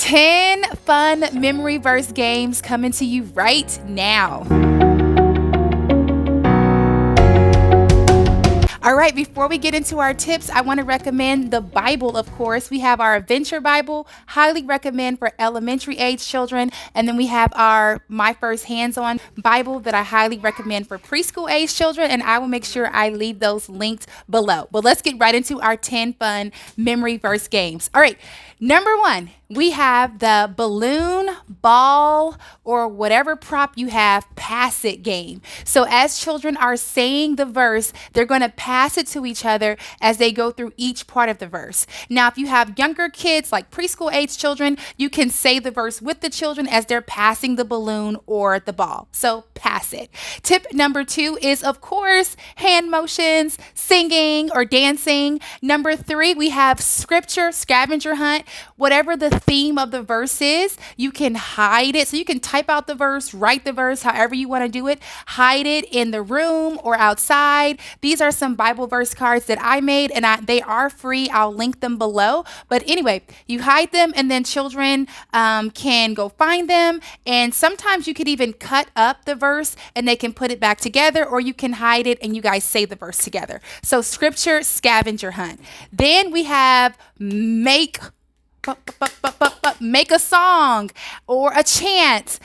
10 fun memory verse games coming to you right now. All right, before we get into our tips, I want to recommend the Bible, of course. We have our Adventure Bible, highly recommend for elementary age children. And then we have our My First Hands-On Bible that I highly recommend for preschool age children. And I will make sure I leave those linked below. But let's get right into our 10 fun memory verse games. All right, number 1. We have the balloon, ball, or whatever prop you have, pass it game. So as children are saying the verse, they're going to pass it to each other as they go through each part of the verse. Now, if you have younger kids, like preschool age children, you can say the verse with the children as they're passing the balloon or the ball. So pass it. Tip number 2 is, of course, hand motions, singing or dancing. Number 3, we have scripture, scavenger hunt. Whatever the theme of the verse is, you can hide it. So you can type out the verse, write the verse, however you want to do it, hide it in the room or outside. These are some Bible verse cards that I made, and they are free. I'll link them below. But anyway, you hide them, and then children can go find them. And sometimes you could even cut up the verse and they can put it back together, or you can hide it and you guys say the verse together. So scripture, scavenger hunt. Then we have make a song or a chant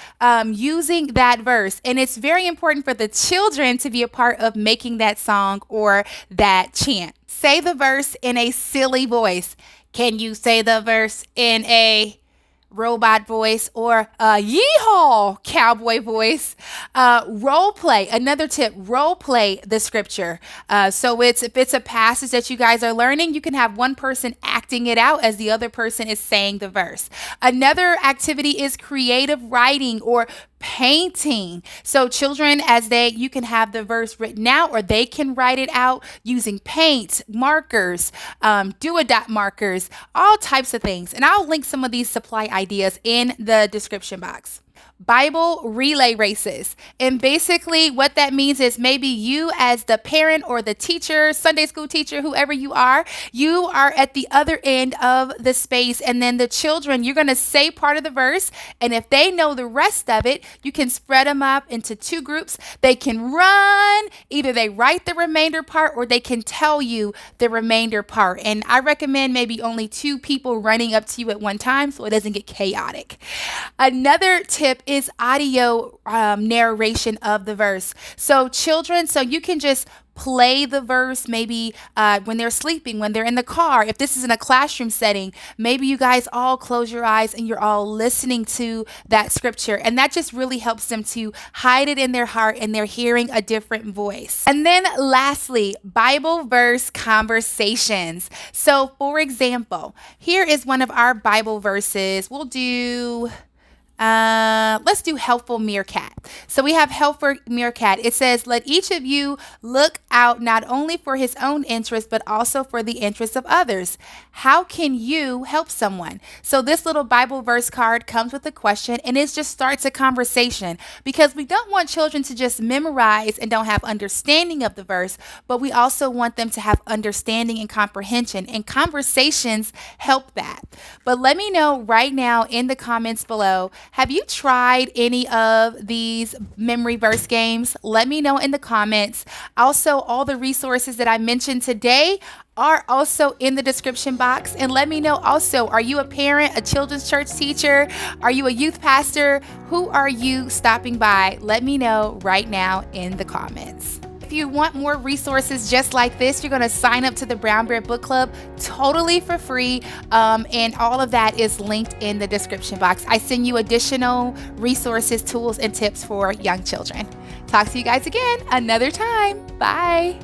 using that verse. And it's very important for the children to be a part of making that song or that chant. Say the verse in a silly voice. Can you say the verse in a robot voice or a yeehaw cowboy voice? Role play. Another tip, role play the scripture. So if it's a passage that you guys are learning, you can have one person acting it out as the other person is saying the verse. Another activity is creative writing or painting. So children, you can have the verse written out, or they can write it out using paint, markers, do-a-dot markers, all types of things. And I'll link some of these supply ideas in the description box. Bible relay races. And basically what that means is maybe you as the parent or the teacher, Sunday school teacher, whoever you are at the other end of the space. And then the children, you're going to say part of the verse. And if they know the rest of it, you can spread them up into 2 groups. They can run. Either they write the remainder part or they can tell you the remainder part. And I recommend maybe only 2 people running up to you at one time so it doesn't get chaotic. Another tip is audio narration of the verse. So children, you can just play the verse maybe when they're sleeping, when they're in the car. If this is in a classroom setting, maybe you guys all close your eyes and you're all listening to that scripture. And that just really helps them to hide it in their heart and they're hearing a different voice. And then lastly, Bible verse conversations. So for example, here is one of our Bible verses. Let's do helpful meerkat. So we have helpful meerkat. It says, let each of you look out not only for his own interest, but also for the interests of others. How can you help someone? So this little Bible verse card comes with a question, and it just starts a conversation, because we don't want children to just memorize and don't have understanding of the verse, but we also want them to have understanding and comprehension, and conversations help that. But let me know right now in the comments below, have you tried any of these memory verse games? Let me know in the comments. Also, all the resources that I mentioned today are also in the description box. And let me know also, are you a parent, a children's church teacher? Are you a youth pastor? Who are you stopping by? Let me know right now in the comments. If you want more resources just like this, you're going to sign up to the Brown Bear Book Club totally for free. And all of that is linked in the description box. I send you additional resources, tools, and tips for young children. Talk to you guys again another time. Bye.